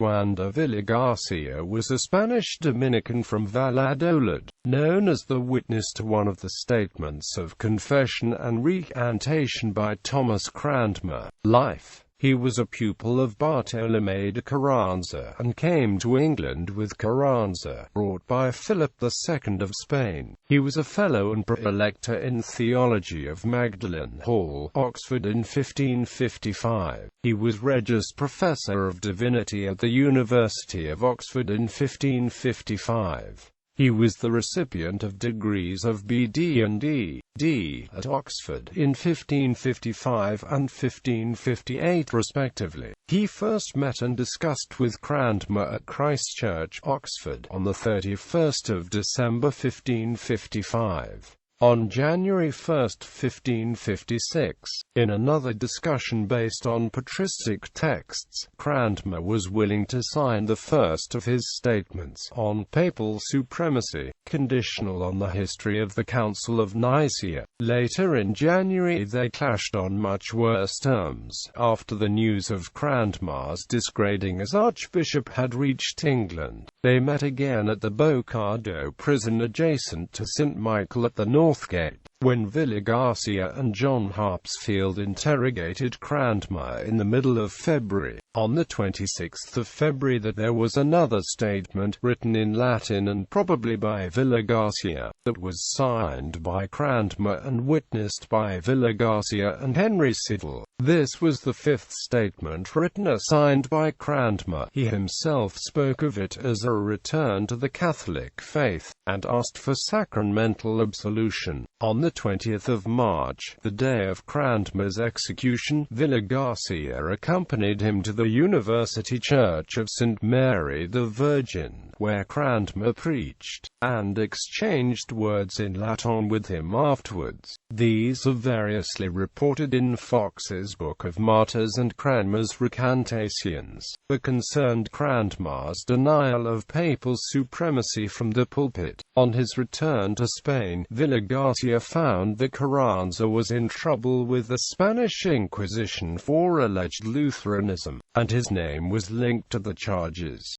Juan de Villagarcía was a Spanish Dominican from Valladolid, known as the witness to one of the statements of confession and recantation by Thomas Cranmer. Life. He was a pupil of Bartolomé de Carranza, and came to England with Carranza, brought by Philip II of Spain. He was a Fellow and Pre-Elector in Theology of Magdalen Hall, Oxford in 1555. He was Regius Professor of Divinity at the University of Oxford in 1555. He was the recipient of degrees of B.D. and D.D. at Oxford in 1555 and 1558 respectively. He first met and discussed with Cranmer at Christ Church, Oxford, on the 31st of December 1555. On January 1, 1556, in another discussion based on patristic texts, Cranmer was willing to sign the first of his statements on papal supremacy, conditional on the history of the Council of Nicaea. Later in January they clashed on much worse terms, after the news of Cranmer's disgrading as Archbishop had reached England. They met again at the Bocado prison adjacent to St. Michael at the Northgate, when Villagarcía and John Harpsfield interrogated Cranmer in the middle of February. On the 26th of February there was another statement, written in Latin and probably by Villagarcía, that was signed by Cranmer and witnessed by Villagarcía and Henry Siddle. This was the fifth statement written or signed by Cranmer. He himself spoke of it as a return to the Catholic faith, and asked for sacramental absolution. On the 20th of March, the day of Cranmer's execution, Villagarcía accompanied him to the University Church of St. Mary the Virgin, where Cranmer preached, and exchanged words in Latin with him afterwards. These are variously reported in Fox's Book of Martyrs and Cranmer's recantations, but concerned Cranmer's denial of papal supremacy from the pulpit. On his return to Spain, Villagarcía found that Carranza was in trouble with the Spanish Inquisition for alleged Lutheranism, and his name was linked to the charges.